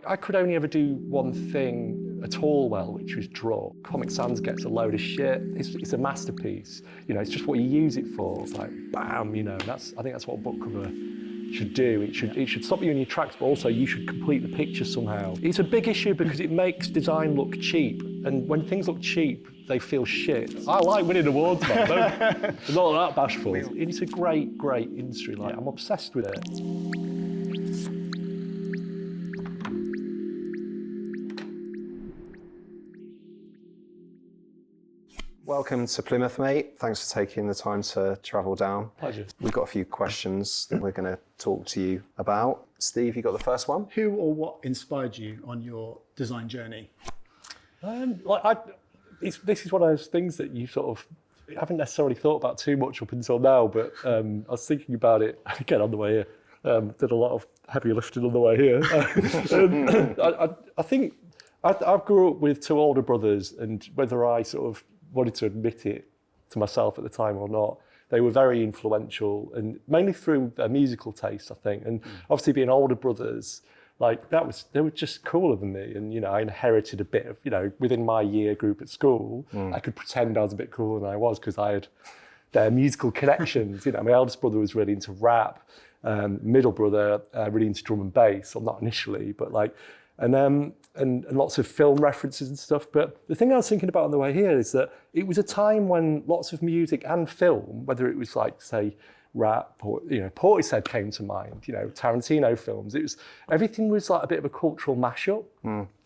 I could only ever do one thing at all well, which was draw. Comic Sans gets a load of shit. It's a masterpiece. You know, it's just what you use it for. It's like, bam, you know, I think that's what a book cover should do. It should stop you in your tracks, but also you should complete the picture somehow. It's a big issue because it makes design look cheap, and when things look cheap, they feel shit. I like winning awards, man. I'm not that bashful. It's a great industry. Like, I'm obsessed with it. Welcome to Plymouth, mate. Thanks for taking the time to travel down. Pleasure. We've got a few questions that we're going to talk to you about. Steve, you got the first one? Who or what inspired you on your design journey? This is one of those things that you sort of haven't necessarily thought about too much up until now, but I was thinking about it again on the way here. Did a lot of heavy lifting on the way here. I think I grew up with two older brothers, and whether I sort of wanted to admit it to myself at the time or not, they were very influential, and mainly through their musical taste, I think. And obviously being older brothers, like they were just cooler than me. And, you know, I inherited a bit of, you know, within my year group at school, I could pretend I was a bit cooler than I was because I had their musical connections. You know, my eldest brother was really into rap, middle brother really into drum and bass, well, not initially, but like, and lots of film references and stuff. But the thing I was thinking about on the way here is that it was a time when lots of music and film, whether it was like, say, rap or, you know, Portishead came to mind, you know, Tarantino films, everything was like a bit of a cultural mashup.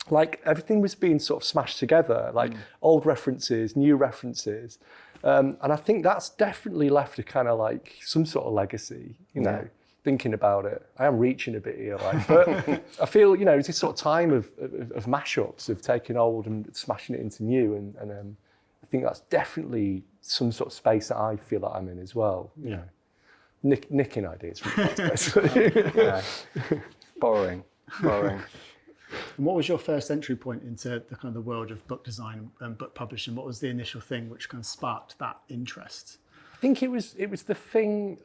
Like everything was being sort of smashed together, like old references, new references. And I think that's definitely left a kind of like some sort of legacy, you know. Thinking about it, I am reaching a bit here, like, but I feel, you know, it's this sort of time of mashups, of taking old and smashing it into new, and I think that's definitely some sort of space that I feel that I'm in as well. You know, nicking ideas from basically. Borrowing. And what was your first entry point into the kind of the world of book design and book publishing? What was the initial thing which kind of sparked that interest? I think it was the thing.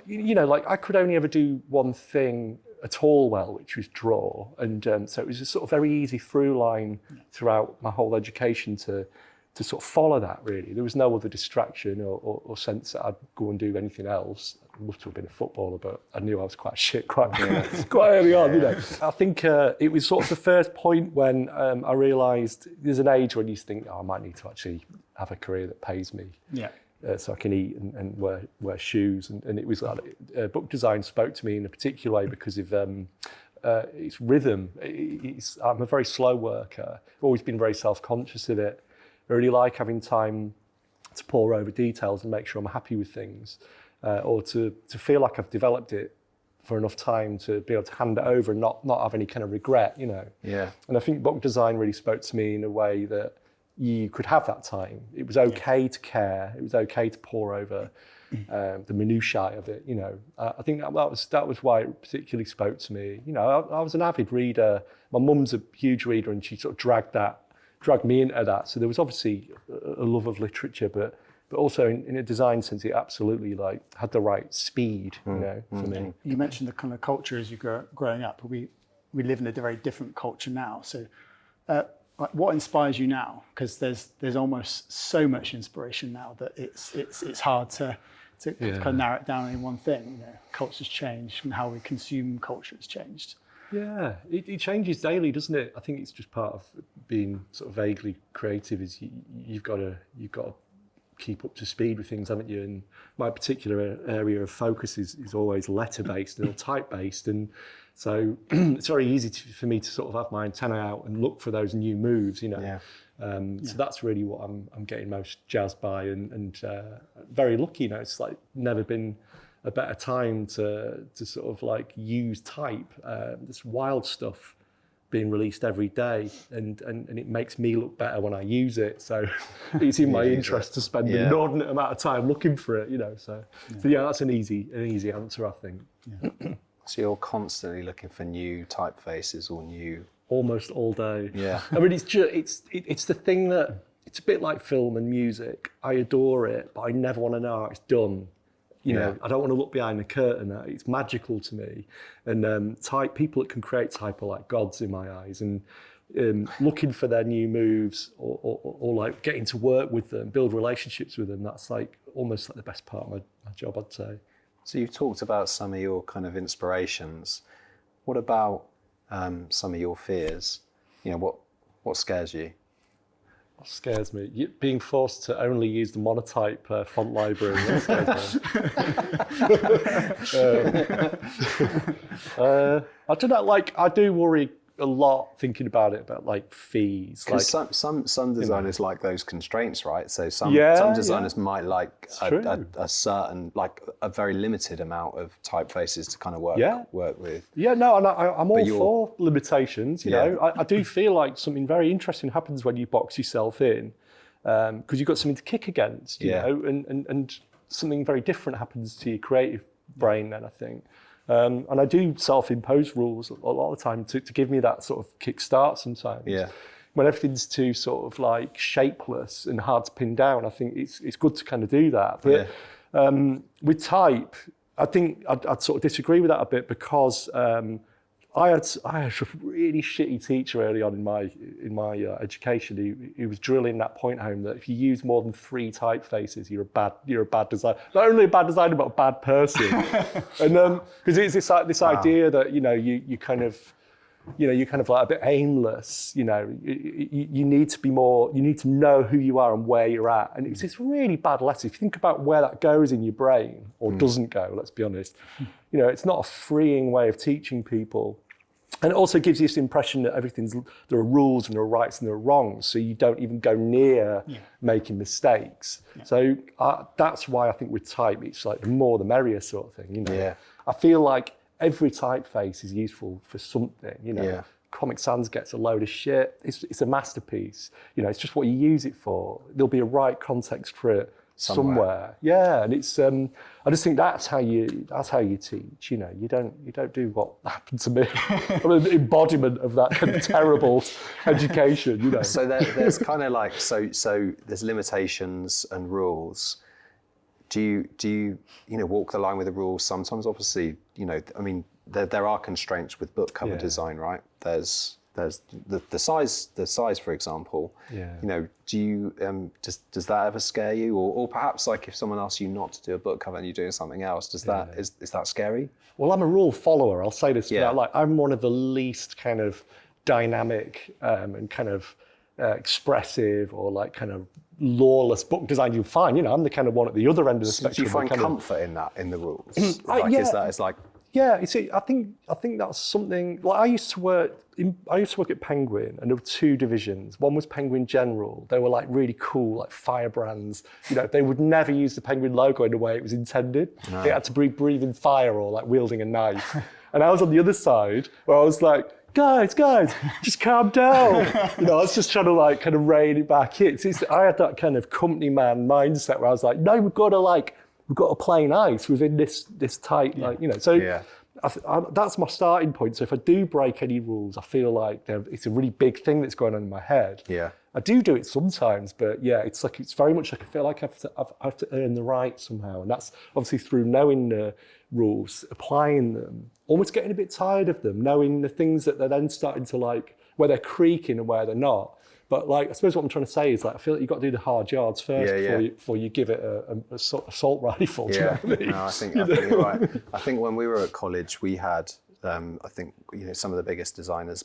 You know, like I could only ever do one thing at all well, which was draw, and so it was a sort of very easy through line throughout my whole education to sort of follow that. Really, there was no other distraction or sense that I'd go and do anything else. I must have been a footballer, but I knew I was quite shit quite early on. You know, I think it was sort of the first point when I realised there's an age when you think, oh, I might need to actually have a career that pays me. Yeah. So I can eat and wear shoes, and it was like book design spoke to me in a particular way because of its rhythm. I'm a very slow worker. I've always been very self-conscious of it. I really like having time to pore over details and make sure I'm happy with things, or to feel like I've developed it for enough time to be able to hand it over and not have any kind of regret, you know. Yeah. And I think book design really spoke to me in a way that you could have that time. It was okay to care. It was okay to pore over the minutiae of it. You know, I think that was why it particularly spoke to me. You know, I was an avid reader. My mum's a huge reader, and she sort of dragged me into that. So there was obviously a love of literature, but also in a design sense, it absolutely like had the right speed. You know, for me. You mentioned the kind of culture as you growing up. We live in a very different culture now. So. Like what inspires you now? Because there's almost so much inspiration now that it's hard to kind of narrow it down in one thing. You know, culture's changed, and how we consume culture has changed. Yeah, it changes daily, doesn't it? I think it's just part of being sort of vaguely creative. Is you've got to keep up to speed with things, haven't you? And my particular area of focus is always letter based and type based, and so it's very easy for me to sort of have my antenna out and look for those new moves, you know. So that's really what I'm getting most jazzed by, and very lucky. You know, it's like never been a better time to sort of like use type. This wild stuff being released every day, and it makes me look better when I use it. So it's in my interest to spend an inordinate amount of time looking for it, you know. So that's an easy answer, I think. So you're constantly looking for new typefaces or new... Almost all day. Yeah. I mean, it's the thing that, it's a bit like film and music. I adore it, but I never want to know how it's done. You know, I don't want to look behind the curtain. It's magical to me. And people that can create type are like gods in my eyes. And looking for their new moves or like getting to work with them, build relationships with them, that's like almost like the best part of my job, I'd say. So you've talked about some of your kind of inspirations. What about some of your fears? You know, what scares you? What scares me? Being forced to only use the monotype font library. That scares me. I don't know, like, I do worry a lot thinking about it, about like fees. Like some designers like those constraints, right? So some designers might like a certain, like a very limited amount of typefaces to kind of work with. Yeah, no, and I'm all for limitations. You know, I do feel like something very interesting happens when you box yourself in, because you've got something to kick against. You know, and something very different happens to your creative brain. Then I think. And I do self-impose rules a lot of the time to give me that sort of kickstart sometimes. Yeah. When everything's too sort of like shapeless and hard to pin down, I think it's good to kind of do that. But with type, I think I'd sort of disagree with that a bit, because I had a really shitty teacher early on in my education. He was drilling that point home that if you use more than 3 typefaces, you're a bad designer. Not only a bad designer, but a bad person. And because it's this idea that you kind of like a bit aimless. You need to be more. You need to know who you are and where you're at. And it's this really bad lesson. If you think about where that goes in your brain, or doesn't go, let's be honest. It's not a freeing way of teaching people. And it also gives you this impression that there are rules and there are rights and there are wrongs, so you don't even go near making mistakes. So that's why I think with type, it's like the more the merrier sort of thing. I feel like every typeface is useful for something. Comic Sans gets a load of shit. It's a masterpiece. It's just what you use it for. There'll be a right context for it somewhere. Yeah, and it's I just think that's how you teach. You don't do what happened to me. I'm an embodiment of that kind of terrible education. So there's kind of like so there's limitations and rules. Do you walk the line with the rules sometimes? Obviously, I mean there are constraints with book cover design, right? There's the size, for example. Do you does that ever scare you, or perhaps like if someone asks you not to do a book cover and you're doing something else, is that scary? Well, I'm a rule follower. I'll say this. Like I'm one of the least kind of dynamic and kind of expressive or like kind of lawless book design you'll find. I'm the kind of one at the other end of the spectrum. Do you find comfort in that, in the rules? Is like. Yeah, you see, I think that's something. Like I used to work at Penguin, and there were 2 divisions. One was Penguin General. They were like really cool, like firebrands. They would never use the Penguin logo in the way it was intended. No. It had to be breathing fire or like wielding a knife. And I was on the other side where I was like, guys, just calm down. I was just trying to like kind of rein it back in. I had that kind of company man mindset where I was like, no, we've got to play nice within this tight, that's my starting point. So if I do break any rules, I feel like it's a really big thing that's going on in my head. Yeah, I do it sometimes, but it's very much like I feel like I have to earn the right somehow, and that's obviously through knowing the rules, applying them, almost getting a bit tired of them, knowing the things that they're then starting to like, where they're creaking and where they're not. But like, I suppose what I'm trying to say is like, I feel like you've got to do the hard yards first before you give it a assault rifle. Do you know what I mean? No, I think you're right. I think when we were at college, we had, I think, some of the biggest designers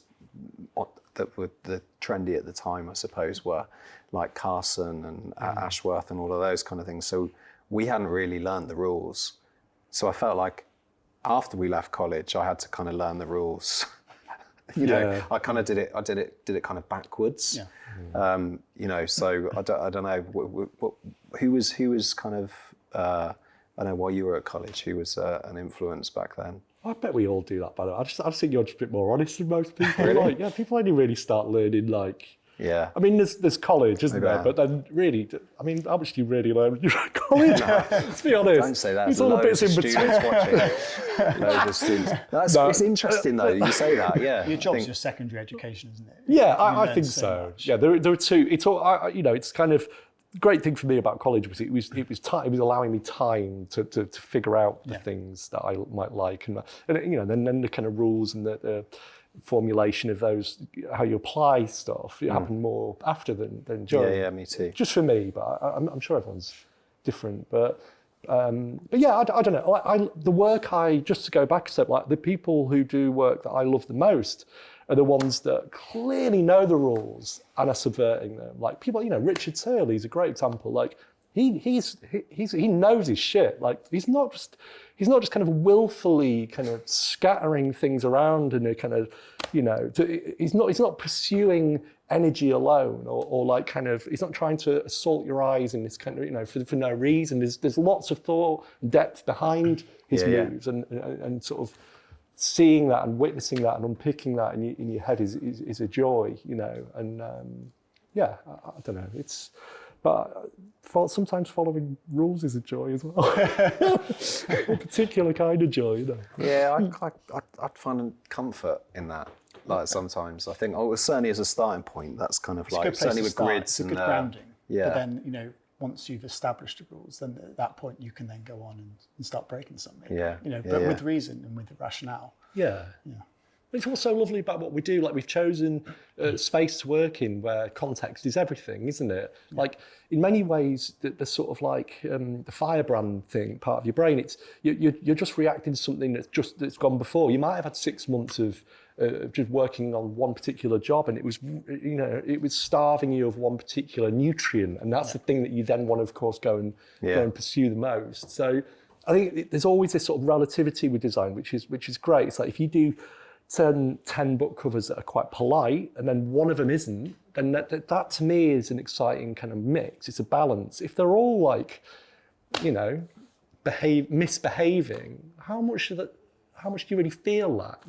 that were the trendy at the time, I suppose, were like Carson and Ashworth and all of those kind of things. So we hadn't really learned the rules. So I felt like after we left college, I had to kind of learn the rules. I kind of did it kind of backwards. So I don't know who was kind of I don't know, while you were at college, who was an influence back then. I bet we all do that, by the way. I just think you're just a bit more honest than most people. Really? Like, people only really start learning like. Yeah. I mean, there's college, isn't there? But then really, I mean, how much do you really learn when you're at college? Let's be honest. Don't say that. It's all the bits in between. Loads of students. It's interesting though, you say that, yeah. Your job's your secondary education, isn't it? Yeah, I think so. Yeah, there are 2. It's all, it's kind of, great thing for me about college was it was allowing me time to figure out the things that I might like, and then the kind of rules and the formulation of those, how you apply stuff, it happened more after than during. Yeah, me too. Just for me, but I'm sure everyone's different. But yeah, I don't know. The work just to go back a step, like the people who do work that I love the most are the ones that clearly know the rules and are subverting them. Like people, Richard Searle, he's a great example. Like he knows his shit. Like he's not just kind of willfully kind of scattering things around in a kind of, he's not pursuing energy alone or like kind of, he's not trying to assault your eyes in this kind of, for no reason. There's lots of thought and depth behind his moves and sort of seeing that and witnessing that and unpicking that in your head is a joy, and I don't know, but sometimes following rules is a joy as well. A particular kind of joy, Yeah, I'd find comfort in that. Like sometimes I think, certainly as a starting point, that's kind of like, certainly with grids it's a and good grounding. yeah. But then, once you've established the rules, then at that point you can then go on and start breaking something. But with reason and with the rationale. Yeah. It's also lovely about what we do. Like we've chosen a space to work in where context is everything, isn't it? Yeah. Like in many ways, the sort of like the firebrand thing, part of your brain. It's you're just reacting to something that's gone before. You might have had 6 months of just working on one particular job, and it was starving you of one particular nutrient, and that's the thing that you then want to, of course, go and pursue the most. So I think there's always this sort of relativity with design, which is great. It's like if you do 10 book covers that are quite polite and then one of them isn't, then that to me is an exciting kind of mix. It's a balance. If they're all like, misbehaving, how much do you really feel that?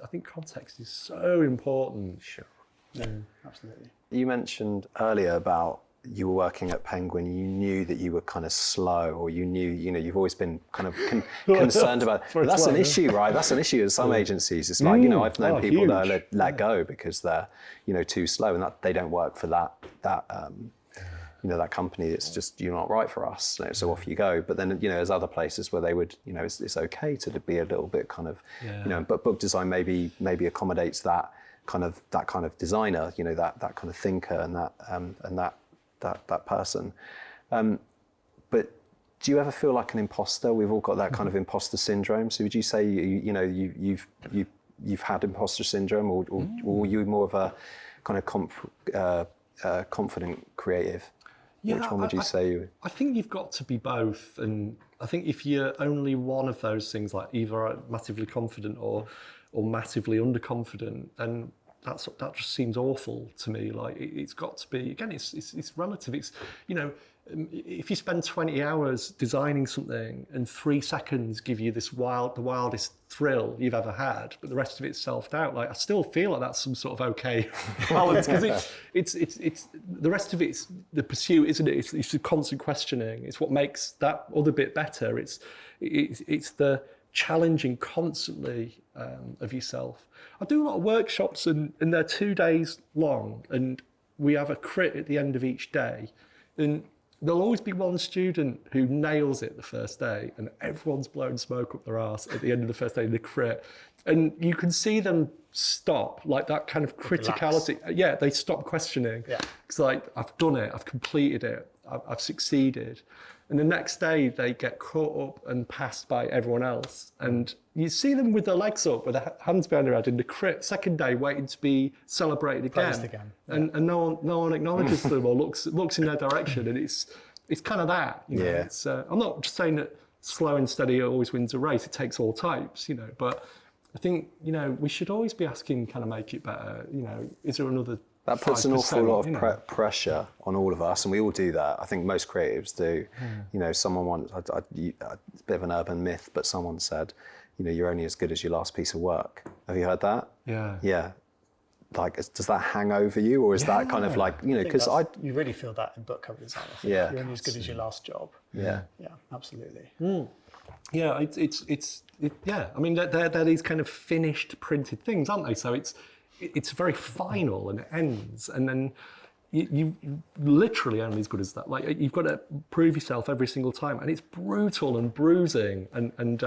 I think context is so important. Sure. Yeah, absolutely. You mentioned earlier about you were working at Penguin, you knew that you were kind of slow, or you knew, you've always been kind of concerned about it. But that's an issue, right? That's an issue at some agencies. It's like, I've known people that are let go because they're, too slow, and that they don't work for that company. It's just, you're not right for us. So off you go. But then, there's other places where they would, it's okay to be a little bit kind of, but book design maybe accommodates that kind of designer, that kind of thinker and that person. But do you ever feel like an imposter? We've all got that kind of imposter syndrome. So would you say you've had imposter syndrome, or were you more of a kind of confident creative? Yeah, which one would you say? I think you've got to be both, and I think if you're only one of those things, like either massively confident or massively underconfident, then that just seems awful to me. Like it's got to be, again, it's relative. It's, if you spend 20 hours designing something and 3 seconds give you the wildest thrill you've ever had, but the rest of it's self-doubt, like I still feel like that's some sort of okay balance, because it's the rest of it's the pursuit, isn't it? It's the constant questioning. It's what makes that other bit better. It's the challenging constantly of yourself. I do a lot of workshops and they're 2 days long, and we have a crit at the end of each day, and there'll always be one student who nails it the first day and everyone's blowing smoke up their arse at the end of the first day in the crit, and you can see them stop, like that kind of criticality. Yeah, they stop questioning. Yeah. It's like, I've done it, I've completed it, I've succeeded. And the next day they get caught up and passed by everyone else. And you see them with their legs up, with their hands behind their head in the crit, second day waiting to be celebrated again. Yeah. And no one acknowledges them or looks in their direction. And it's kind of that. It's, I'm not just saying that slow and steady always wins a race. It takes all types, But I think, we should always be asking, can I make it better? Is there another... That puts an awful lot of pressure on all of us, and we all do that. I think most creatives do. Someone once, it's a bit of an urban myth, but someone said, you're only as good as your last piece of work. Have you heard that? Yeah. Yeah. Like, does that hang over you, or is that kind of like, because you really feel that in book cover design. I think. Yeah. You're only as good as your last job. Yeah. Yeah, absolutely. Yeah, it's I mean, they're these kind of finished printed things, aren't they? So it's very final and it ends, and then you literally only as good as that. Like you've got to prove yourself every single time, and it's brutal and bruising. And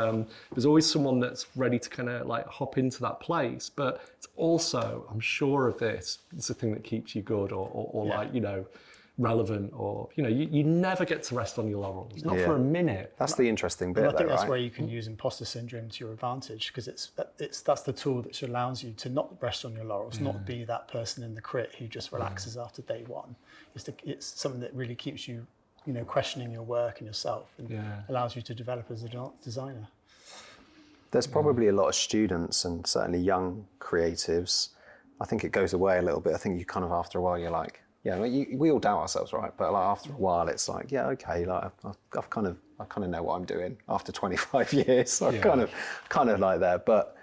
there's always someone that's ready to kind of like hop into that place. But it's also, I'm sure of this, it's the thing that keeps you good, or like relevant, or you never get to rest on your laurels, not for a minute. That's the interesting bit. I think that's right? where you can use imposter syndrome to your advantage, because that's the tool that allows you to not rest on your laurels, not be that person in the crit who just relaxes after day one. It's something that really keeps you, questioning your work and yourself, and allows you to develop as a designer. There's probably a lot of students and certainly young creatives. I think it goes away a little bit. I think you kind of, after a while, you're like, we all doubt ourselves, right? But like after a while, it's like, okay, like I kind of know what I'm doing after 25 years. So I'm kind of like there. But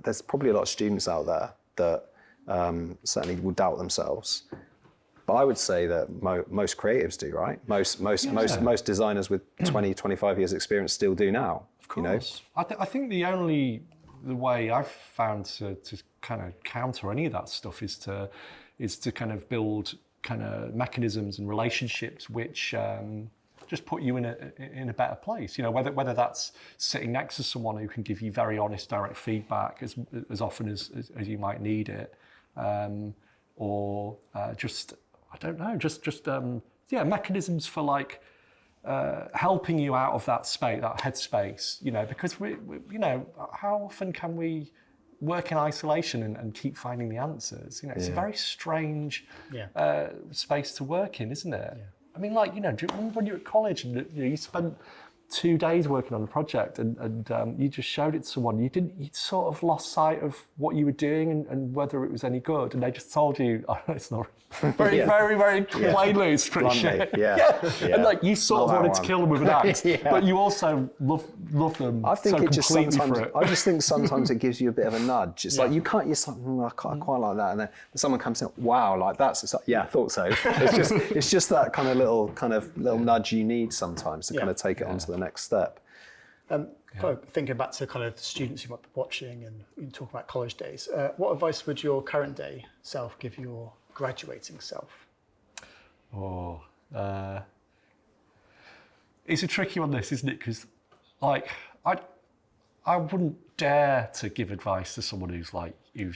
there's probably a lot of students out there that certainly will doubt themselves. But I would say that most creatives do, right? Most designers with 20, 25 years experience still do now. Of course. I think the way I've found to kind of counter any of that stuff is to kind of build kind of mechanisms and relationships which just put you in a better place. Whether that's sitting next to someone who can give you very honest, direct feedback as often as you might need it, or just I don't know, just mechanisms for like helping you out of that space, that headspace. Because we how often can we work in isolation and keep finding the answers? It's a very strange space to work in, isn't it? I mean, like, do you remember when you were at college and you spent 2 days working on a project and you just showed it to someone, you'd sort of lost sight of what you were doing and whether it was any good, and they just told you, oh, it's not very, very, very plainly, it's pretty shit. And like you sort of wanted to kill them with an axe, but you also love them. I think so it just completely sometimes. for it. I just think sometimes it gives you a bit of a nudge. It's like you can't. You're like, I quite like that, and then someone comes in, wow, like that's. It's like, I thought so. It's just that kind of little nudge you need sometimes to kind of take it on to the next step. Kind of thinking back to kind of students who might be watching and talking about college days, what advice would your current day self give your graduating self? It's a tricky one, this, isn't it? Because like I wouldn't dare to give advice to someone who's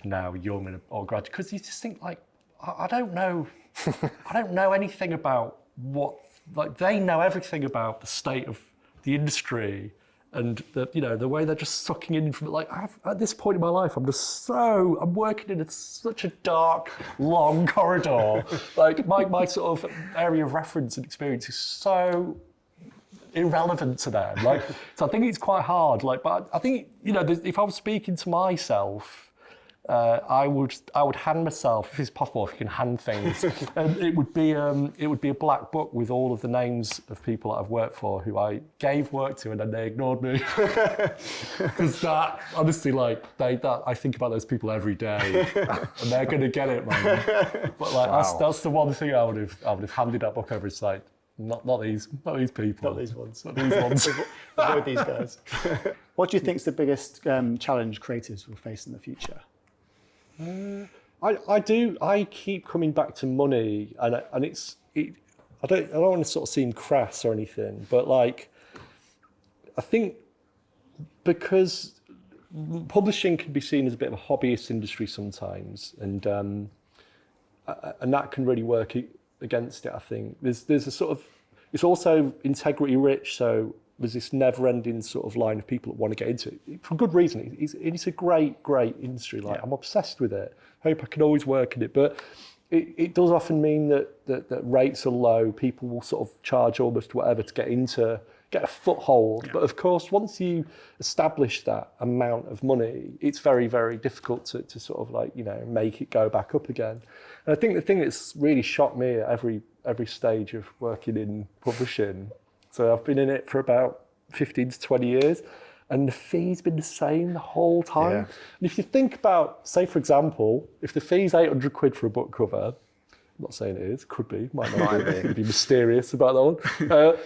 now young or graduate, because you just think like I don't know I don't know anything about what, like, they know everything about the state of the industry and the way they're just sucking in from it. Like, at this point in my life, I'm working in such a dark, long corridor. Like my sort of area of reference and experience is so irrelevant to them. Like, so I think it's quite hard. Like, but I think if I was speaking to myself, I would hand myself, if it's possible, if you can hand things, and it would be a black book with all of the names of people that I've worked for who I gave work to and then they ignored me. Because that, honestly, like I think about those people every day, and they're gonna get it, man. But like that's the one thing I would have handed that book over. It's like, not these people. Not these ones. Not these ones. Avoid these guys. What do you think is the biggest challenge creatives will face in the future? I keep coming back to money, and I don't want to sort of seem crass or anything, but like I think because publishing can be seen as a bit of a hobbyist industry sometimes, and that can really work against it. I think there's a sort of, it's also integrity rich, so there's this never-ending sort of line of people that want to get into it for good reason. It's a great industry. Like, I'm obsessed with it. Hope I can always work in it, but it does often mean that rates are low. People will sort of charge almost whatever to get a foothold. Yeah. But of course, once you establish that amount of money, it's very, very difficult to sort of like, make it go back up again. And I think the thing that's really shocked me at every stage of working in publishing, so I've been in it for about 15 to 20 years, and the fee's been the same the whole time. Yeah. And if you think about, say for example, if the fee's 800 quid for a book cover, I'm not saying it is, could be, might not be, be mysterious about that one.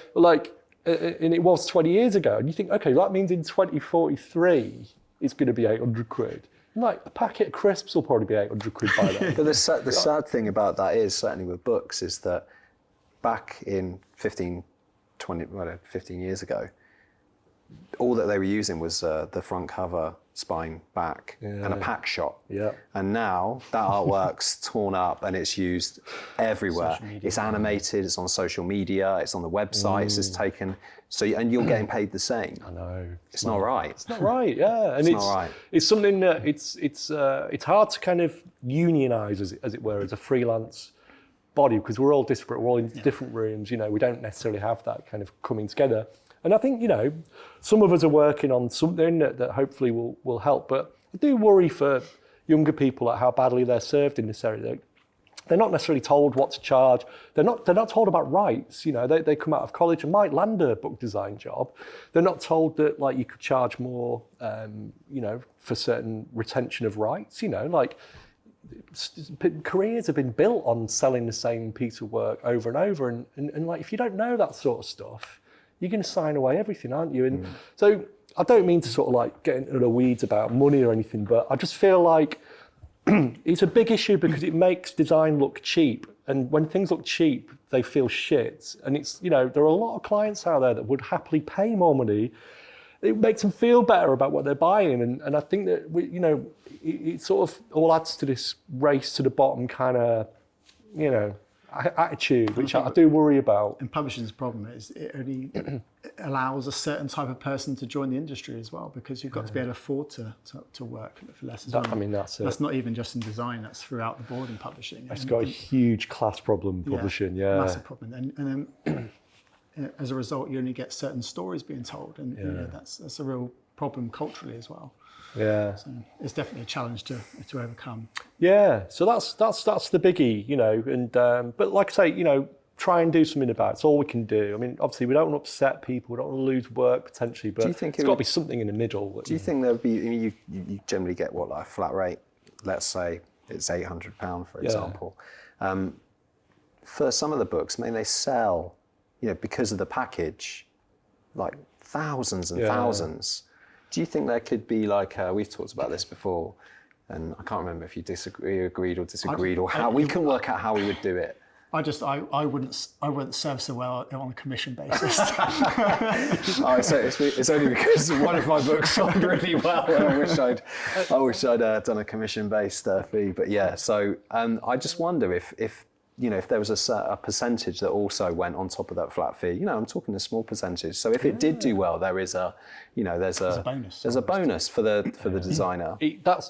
And it was 20 years ago, and you think, okay, that means in 2043 it's going to be 800 quid. Like a packet of crisps will probably be 800 quid by then. But the sad thing about that is, certainly with books, is that back in 15 years ago, all that they were using was the front cover, spine, back, and a pack shot. Yeah. And now that artwork's torn up and it's used everywhere. It's animated, it's on social media, it's on the websites, it's taken. So, and you're getting paid the same. I know. It's not right. It's not right, yeah. And it's not right. It's something that it's hard to kind of unionize, as it were, as a freelance body, because we're all disparate, we're all in different rooms, you know, we don't necessarily have that kind of coming together. And I think, you know, some of us are working on something that hopefully will help, but I do worry for younger people at how badly they're served in this area. They're not necessarily told what to charge. They're not told about rights. You know, they come out of college and might land a book design job. They're not told that like you could charge more, you know, for certain retention of rights. You know, like careers have been built on selling the same piece of work over and over, and like if you don't know that sort of stuff, you're going to sign away everything, aren't you? And so I don't mean to sort of like get into the weeds about money or anything, but I just feel like it's a big issue because it makes design look cheap. And when things look cheap, they feel shit. And it's, you know, there are a lot of clients out there that would happily pay more money. It makes them feel better about what they're buying. And I think that, you know, it sort of all adds to this race to the bottom kind of, you know, attitude, which I do worry about. And publishing's problem is it only allows a certain type of person to join the industry as well, because you've got to be able to afford to work for less as well. I mean, that's it. That's not even just in design, that's throughout the board in publishing. It's got a huge class problem, publishing, massive problem. And then as a result, you only get certain stories being told, and you know, that's a real problem culturally as well. Yeah. So it's definitely a challenge to overcome. Yeah. So that's the biggie, you know. And but like I say, you know, try and do something about it. It's all we can do. I mean, obviously, we don't want to upset people. We don't want to lose work potentially. But it's got to be something in the middle. Do you think there'd be? I mean, you generally get what, like a flat rate? Let's say it's £800, for example. For some of the books, I mean, they sell, you know, because of the package, like thousands and thousands. Do you think there could be like, we've talked about this before, and I can't remember if you agreed or disagreed, or how we can work out how we would do it. I wouldn't serve so well on a commission basis. So it's only because one of my books sold really well, and I wish I'd done a commission-based fee. But yeah, so I just wonder if you know, if there was a percentage that also went on top of that flat fee. You know, I'm talking a small percentage. So if it did do well, there is a, you know, there's a bonus. There's a bonus for the designer.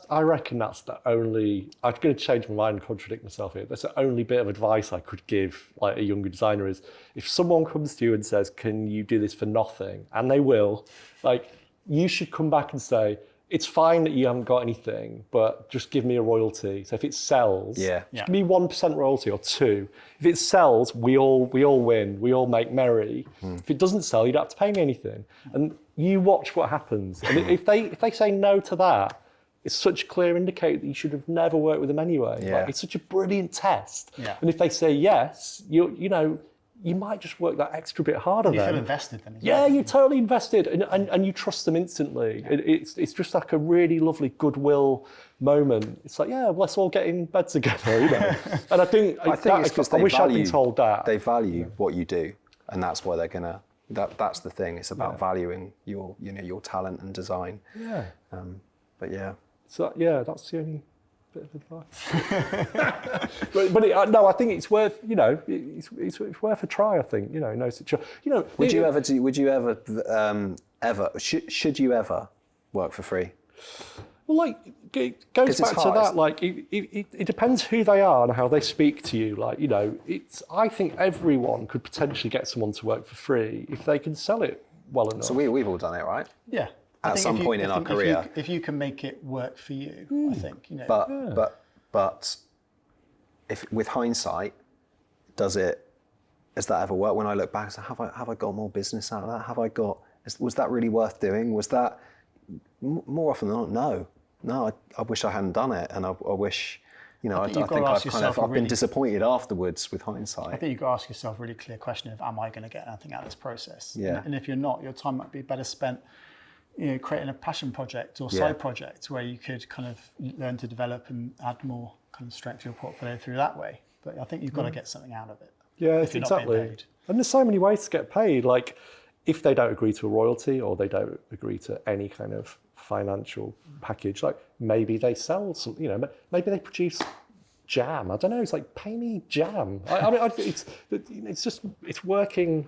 I reckon that's the only. I'm going to change my mind and contradict myself here. That's the only bit of advice I could give, like a younger designer, is if someone comes to you and says, "Can you do this for nothing?" and they will, like, you should come back and say, it's fine that you haven't got anything, but just give me a royalty. So if it sells, just give me 1% royalty or 2%. If it sells, we all win. We all make merry. If it doesn't sell, you don't have to pay me anything. And you watch what happens. And if they say no to that, it's such a clear indicator that you should have never worked with them anyway. Like, it's such a brilliant test. Yeah. And if they say yes, you know, you might just work that extra bit harder then. You feel invested then. Yeah, you're totally invested, and you trust them instantly. Yeah. It's just like a really lovely goodwill moment. It's like, yeah, let's all get in bed together, you know. And I think it's because I wish I'd been told that. They value what you do, and that's why they're gonna. That's the thing. It's about valuing your talent and design. Yeah. But yeah. So yeah, that's the only bit of advice. but no, I think it's worth, you know, it's worth a try. I think, you know, no situation. You know, would you ever work for free? Well, like, it goes back to that. Like, it depends who they are and how they speak to you. Like, you know, I think everyone could potentially get someone to work for free if they can sell it well enough. So we've all done it, right? Yeah. At some point in our career, if you can make it work for you, I think, you know. But if with hindsight, has that ever worked? When I look back, so have I got more business out of that? Was that really worth doing? Was that more often than not? No. I wish I hadn't done it, and I wish, you know, I think I've been disappointed afterwards with hindsight. I think you've got to ask yourself a really clear question of, am I going to get anything out of this process? Yeah. And if you're not, your time might be better spent creating a passion project or Yeah. side project where you could kind of learn to develop and add more kind of strength to your portfolio through that way. But I think you've got to get something out of it. Yeah, if you're not being exactly. paid. And there's so many ways to get paid. Like, if they don't agree to a royalty or they don't agree to any kind of financial package, like maybe they sell some, maybe they produce jam. I don't know. It's like, pay me jam. I mean, it's working.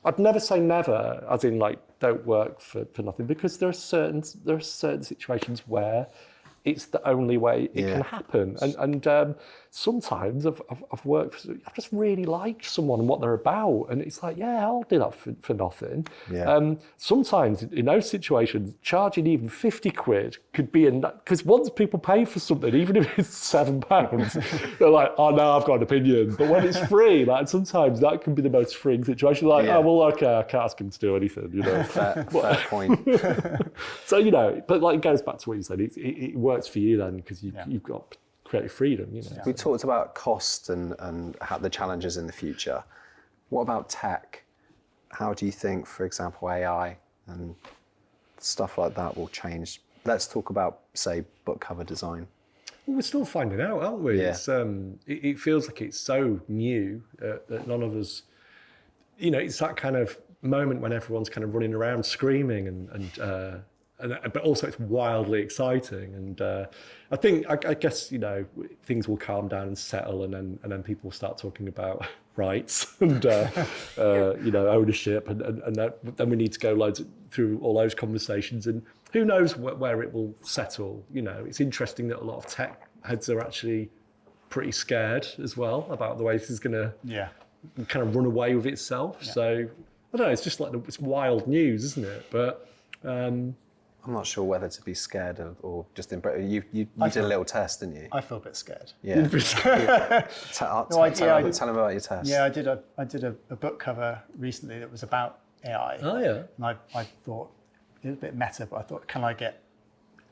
I'd never say never, as in like don't work for nothing, because there are certain situations where it's the only way it can happen. And sometimes I've worked, I've just really liked someone and what they're about. And it's like, yeah, I'll do that for nothing. Yeah. Sometimes in those situations, charging even 50 quid could be because once people pay for something, even if it's £7, they're like, oh no, I've got an opinion. But when it's free, like sometimes that can be the most freeing situation. Like, oh, well, okay, I can't ask him to do anything, Fair point. So, but like it goes back to what you said, it works for you then because you've got creative freedom, We talked about cost and how the challenges in the future. What about tech? How do you think, for example, AI and stuff like that will change? Let's talk about, say, book cover design. Well, we're still finding out, aren't we? Yeah. It's, it feels like it's so new that none of us, it's that kind of moment when everyone's kind of running around screaming but also it's wildly exciting. And I guess, things will calm down and settle, and then people will start talking about rights and, ownership. And then we need to go through all those conversations. And who knows where it will settle. It's interesting that a lot of tech heads are actually pretty scared as well about the way this is going to kind of run away with itself. Yeah. So, I don't know, it's just like it's wild news, isn't it? But I'm not sure whether to be scared of or just embrace. You did a little test, didn't you? I feel a bit scared. Yeah. Tell them about your test. Yeah, I did a book cover recently that was about AI. Oh yeah. And I thought it was a bit meta, but I thought, can I get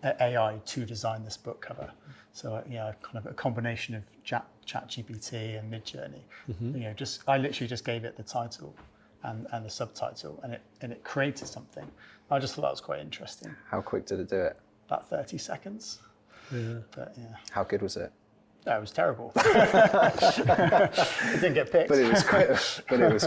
AI to design this book cover? So kind of a combination of ChatGPT and Midjourney. Mm-hmm. I literally just gave it the title and the subtitle, and it created something. I just thought that was quite interesting. How quick did it do it? About 30 seconds. Yeah. But yeah. How good was it? No, it was terrible. It didn't get picked. But it was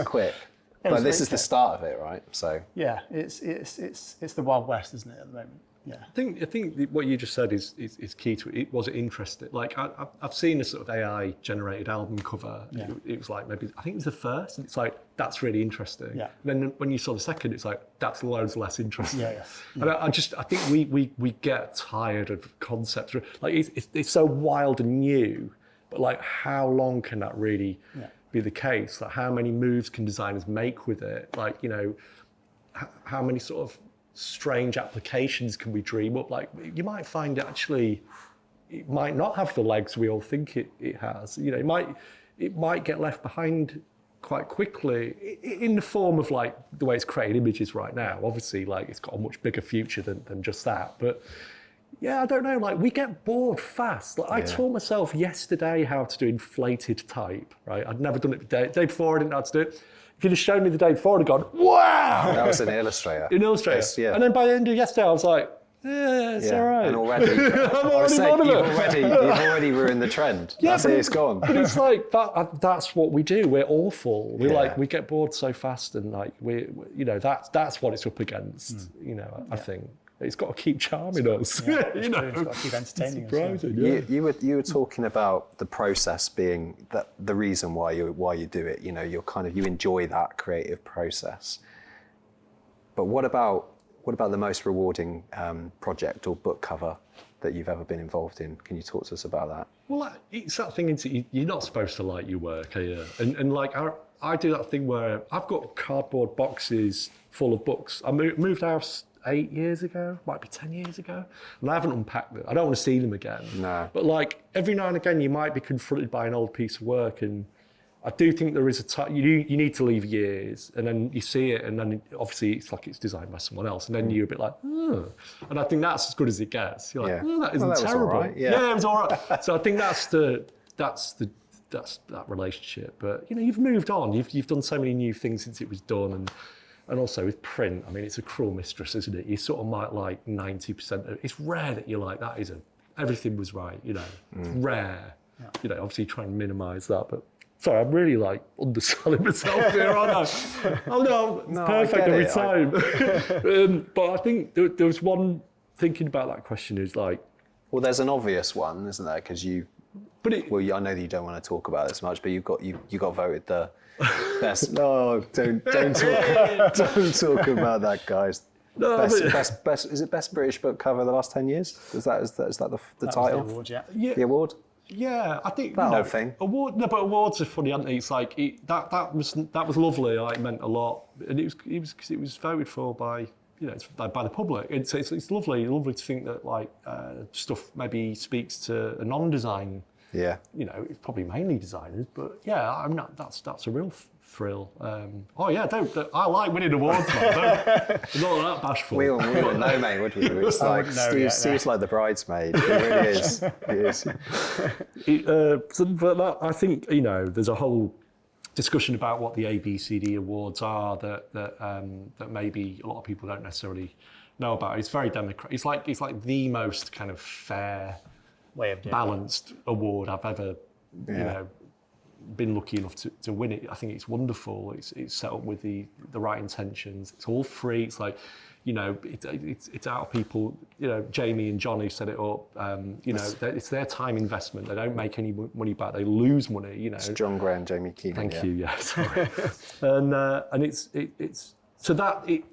quick. But this is the start of it, right? So yeah, it's the Wild West, isn't it, at the moment? Yeah. I think what you just said is key to it. Was it interesting? Like I've seen a sort of AI generated album cover. Yeah. It was like maybe I think it was the first, and it's like that's really interesting. Yeah. And then when you saw the second, it's like that's loads less interesting. Yeah. And I think we get tired of concepts. Like it's so wild and new, but like how long can that really be the case? Like how many moves can designers make with it? Like how many sort of strange applications can we dream up? Like you might find it might not have the legs we all think it has. It might get left behind quite quickly in the form of like the way it's creating images right now. Obviously, like it's got a much bigger future than just that. But yeah, I don't know. Like we get bored fast. Like I taught myself yesterday how to do inflated type. Right, I'd never done it the day before. I didn't know how to do it. If you'd have shown me the day before, I'd have gone, wow! That was in Illustrator. Yeah. And then by the end of yesterday, I was like, it's all right. And already, you've already ruined the trend. That's it, it's gone. But it's like, that's what we do. We're awful. We get bored so fast, and like, that's what it's up against, I think. It's got to keep charming us. Yeah, it's got to keep entertaining us. You were talking about the process being the reason why you do it. You enjoy that creative process. But what about the most rewarding project or book cover that you've ever been involved in? Can you talk to us about that? Well, it's that thing. You're not supposed to like your work, are you? And like I do that thing where I've got cardboard boxes full of books. I moved house 8 years ago, might be 10 years ago, and I haven't unpacked them. I don't want to see them again. No. But like every now and again, you might be confronted by an old piece of work, and I do think there is a time you need to leave years, and then you see it, and then obviously it's like it's designed by someone else, and then you're a bit like, and I think that's as good as it gets. You're like, that isn't terrible. All right. Yeah, it was all right. So I think that's that relationship. But you've moved on. You've done so many new things since it was done, and And also with print, I mean, it's a cruel mistress, isn't it? You sort of might like 90% of, it's rare that you're like, that isn't, everything was right, you know, it's rare. Yeah. You know, obviously try and minimise that, but sorry, I'm really like underselling myself here, aren't I? Oh no, it's No, perfect I every get time. But I think there was one thinking about that question is like, Well, there's an obvious one, isn't there? Because I know that you don't want to talk about this much, but you got voted the best. No, don't talk about that, guys. No, best. Is it best British book cover of the last 10 years? Is that the title? The award, yeah. The award? Yeah, I think That whole thing. But awards are funny, aren't they? It's like that was lovely. Like, it meant a lot, and it was voted for by it's by the public. It's lovely to think that like stuff maybe speaks to a non-design. Yeah. It's probably mainly designers, but yeah, I'm not. That's a real thrill. I like winning awards, man. I'm not that bashful. We wouldn't know, mate, would we? It's like Steve's like the bridesmaid. He really is. He is. But I think there's a whole discussion about what the ABCD awards are that maybe a lot of people don't necessarily know about. It's very democratic. It's like the most kind of fair, way of doing balanced award I've ever been lucky enough to win it. I think it's wonderful. It's set up with the right intentions. It's all free. It's like, it's out of people. Jamie and Johnny set it up. It's their time investment. They don't make any money back. They lose money. It's John Gray and Jamie Keenan. Thank you. Yeah, sorry. and it's so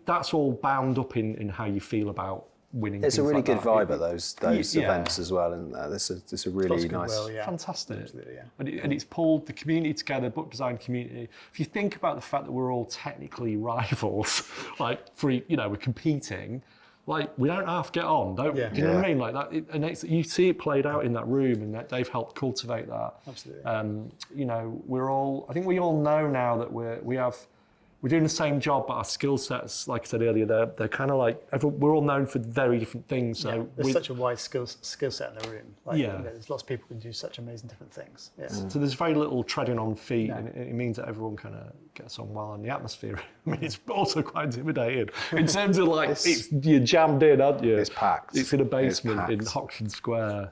that's all bound up in how you feel about winning. It's a really like good that. vibe at those events as well, and it's a really nice, fantastic. Absolutely, yeah. And it's pulled the community together, book design community. If you think about the fact that we're all technically rivals, like we're competing, like we don't half get on, don't we? Do you know what I mean? Like that, you see it played out in that room, and that they've helped cultivate that. Absolutely. I think we all know now that we're doing the same job, but our skill sets, like I said earlier, they're kind of like, we're all known for very different things. So there's such a wide skill set in the room. There's lots of people who can do such amazing different things. Yeah. So there's very little treading on feet, and it means that everyone kind of gets on well in the atmosphere. I mean, it's also quite intimidating in terms of like, you're jammed in, aren't you? It's packed. It's in a basement in Hoxton Square.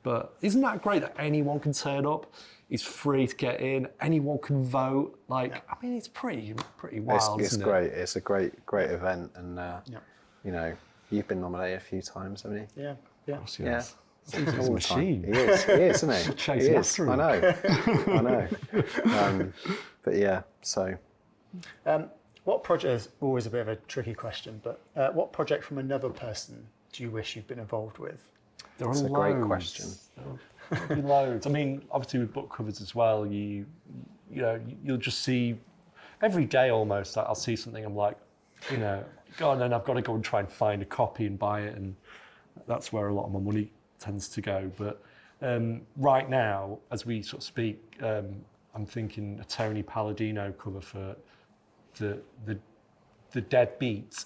But isn't that great that anyone can turn up? It's free to get in. Anyone can vote. I mean, it's pretty wild. It's great. It's a great event, and you've been nominated a few times, haven't you? Yeah. Yeah. He's a machine. He is, isn't he? Chasing after him. I know. But yeah, so. What project is always a bit of a tricky question, but what project from another person do you wish you'd been involved with? That's a great question. Loads. I mean, obviously with book covers as well, you'll just see every day almost. I'll see something. I'm like, go on, and I've got to go and try and find a copy and buy it, and that's where a lot of my money tends to go. But right now, as we sort of speak, I'm thinking a Tony Palladino cover for the Dead Beat.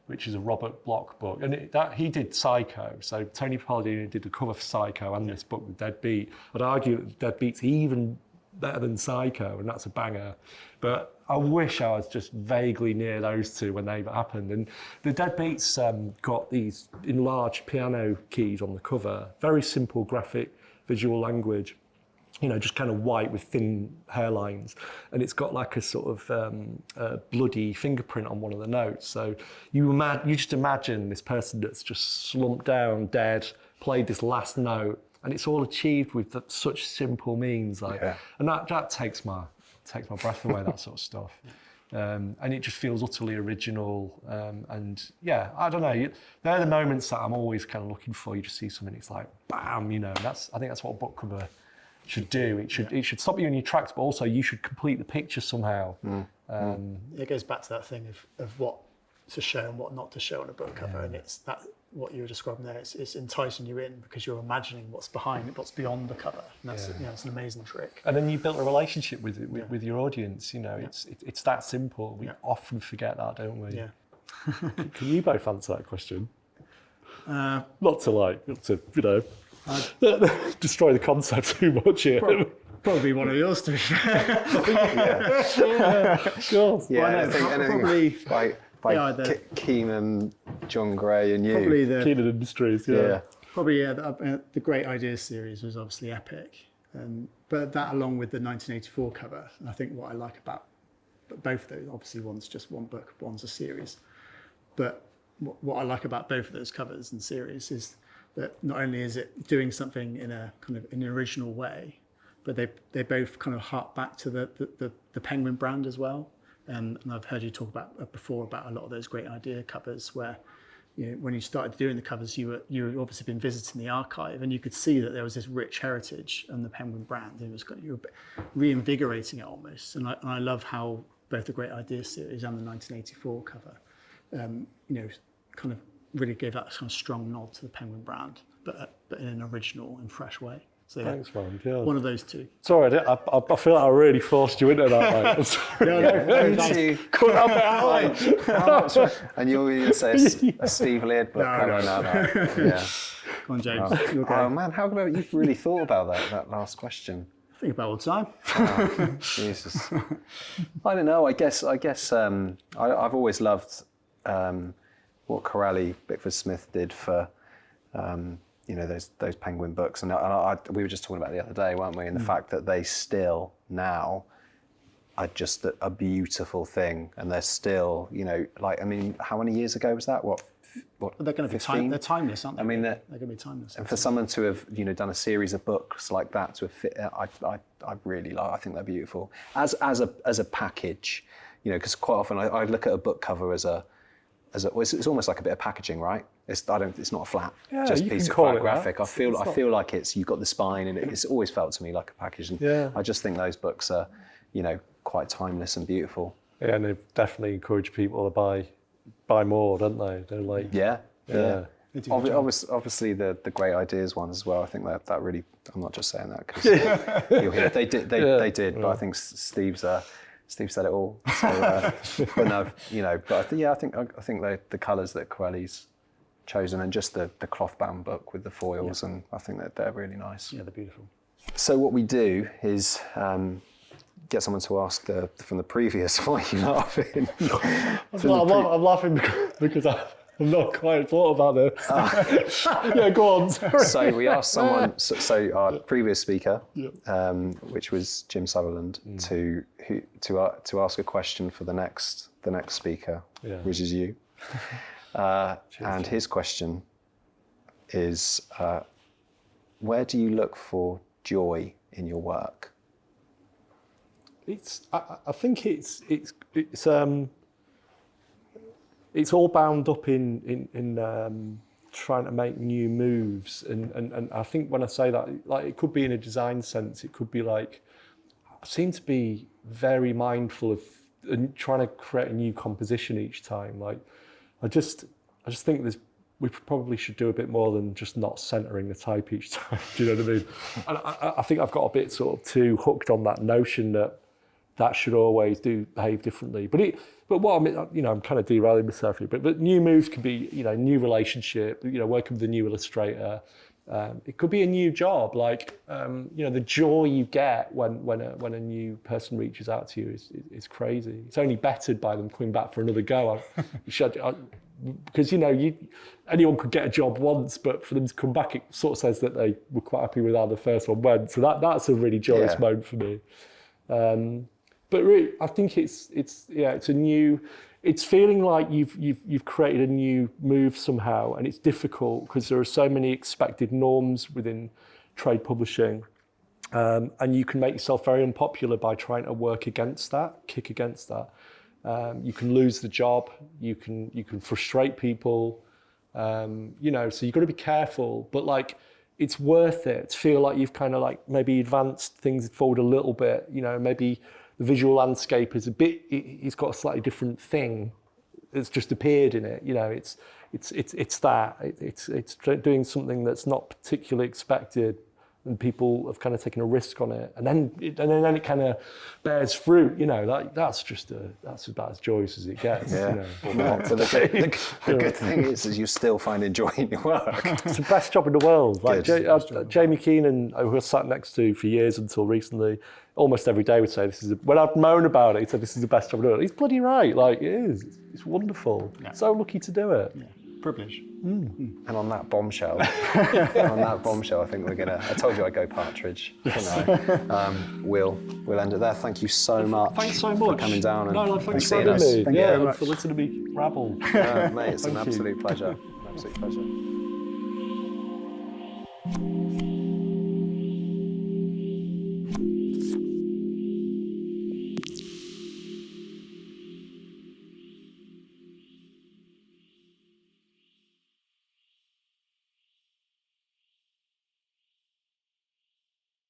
Which is a Robert Bloch book. And he did Psycho. So Tony Palladino did the cover for Psycho and this book with Dead Beat. I'd argue that Dead Beat's even better than Psycho, and that's a banger. But I wish I was just vaguely near those two when they happened. And the Dead Beat's got these enlarged piano keys on the cover. Very simple graphic visual language. Just kind of white with thin hairlines. And it's got like a sort of bloody fingerprint on one of the notes. So you just imagine this person that's just slumped down, dead, played this last note, and it's all achieved with such simple means. And that takes my breath away, that sort of stuff. And it just feels utterly original. And yeah, I don't know. They're the moments that I'm always kind of looking for. You just see something, it's like, bam, I think that's what a book cover should do. It should stop you in your tracks, but also you should complete the picture somehow. It goes back to that thing of what to show and what not to show on a book cover, and it's that what you were describing there. It's enticing you in because you're imagining what's beyond the cover. And that's it's an amazing trick. And then you built a relationship with your audience. It's that simple. We often forget that, don't we? Yeah. Can you both answer that question? Not to destroy the concept too much here. Probably one of yours, to be fair. God. Yeah, Well, no, I think anything probably- by yeah, the- Keenan, John Gray, and you. Probably the Keenan Industries, yeah. the Great Ideas series was obviously epic, but that along with the 1984 cover, I think what I like about both of those, obviously one's just one book, one's a series, but what I like about both of those covers and series is that not only is it doing something in a kind of an original way, but they both kind of hark back to the Penguin brand as well. And I've heard you talk about before about a lot of those Great Idea covers where, when you started doing the covers, you were obviously been visiting the archive, and you could see that there was this rich heritage and the Penguin brand. You were reinvigorating it almost. And I love how both the Great Idea series and the 1984 cover, kind of really gave that kind of strong nod to the Penguin brand, but in an original and fresh way. So yeah, Thanks, man. Yeah. one of those two. Sorry, I feel like I really forced you into that, mate. You two. Cut that bit out. And you're going to say a Steve Laird book. No. Yeah. Come on, James. You're Oh okay. man, how about you've really thought about that last question? Think about all the time. Jesus. I don't know. I guess. I've always loved what Corelli Bickford Smith did for those Penguin books, and we were just talking about it the other day, weren't we? And the fact that they still now are just a beautiful thing, and they're still, how many years ago was that? What They're going to be 15? they're timeless, aren't they? I mean, they're going to be timeless. And for someone to have, done a series of books like that, to have fit, I really like. I think they're beautiful as a package, because quite often I look at a book cover as it's almost like a bit of packaging, right? It's not a flat just you piece can of call flat it graphic. that. I feel like you've got the spine, and it's always felt to me like a package. And Yeah. I just think those books are, quite timeless and beautiful. Yeah, and they've definitely encouraged people to buy more, don't they? They're like, Yeah. They do a good job. Obviously the Great Ideas ones as well. I think that really. I'm not just saying that because you'll hear it. They did. They did. But I think Steve said it all. So, but no, But I think the colours that Corelli's chosen, and just the cloth bound book with the foils, and I think that they're really nice. Yeah, they're beautiful. So what we do is get someone to ask from the previous why you're laughing. I'm laughing because I've not quite thought about this. Yeah, go on. Sorry. So we asked someone. So our previous speaker, which was Jim Sutherland, to ask a question for the next speaker, which is you. And his question is, where do you look for joy in your work? I think it's all bound up in trying to make new moves, and I think when I say that, like, it could be in a design sense, it could be like, I seem to be very mindful of trying to create a new composition each time. Like, I just think we probably should do a bit more than just not centering the type each time. Do you know what I mean? And I think I've got a bit sort of too hooked on that notion that should always behave differently. But what I mean, I'm kind of derailing myself here. But new moves could be, new relationship. Working with a new illustrator. It could be a new job. Like, the joy you get when a new person reaches out to you is crazy. It's only bettered by them coming back for another go. Because anyone could get a job once, but for them to come back, it sort of says that they were quite happy with how the first one went. So that's a really joyous moment for me. But really, I think it's feeling like you've created a new move somehow, and it's difficult because there are so many expected norms within trade publishing, and you can make yourself very unpopular by trying to kick against that. You can lose the job. You can frustrate people. So you've got to be careful. But like, it's worth it to feel like you've kind of like maybe advanced things forward a little bit. Maybe the visual landscape is it's got a slightly different thing that's just appeared in it. It's doing something that's not particularly expected, and people have kind of taken a risk on it, and then it kind of bears fruit. You know, that's about as joyous as it gets. Yeah. You know? No, but the good thing is you still finding joy in your work. It's the best job in the world. Like Good. Jamie Keenan, who I sat next to for years until recently, almost every day would say when I'd moan about it, he said this is the best job in the world. He's bloody right. Like it is. It's wonderful. Yeah. So lucky to do it. Yeah. Privilege. And on that bombshell, I think we're gonna. I told you I'd go partridge. Yes. You know. We'll end it there. Thank you so much. Thanks so much for coming down and thanks for seeing having us. me. Thank you very much. For listening to me rabble. Mate, it's an Thank you. absolute pleasure. An absolute pleasure.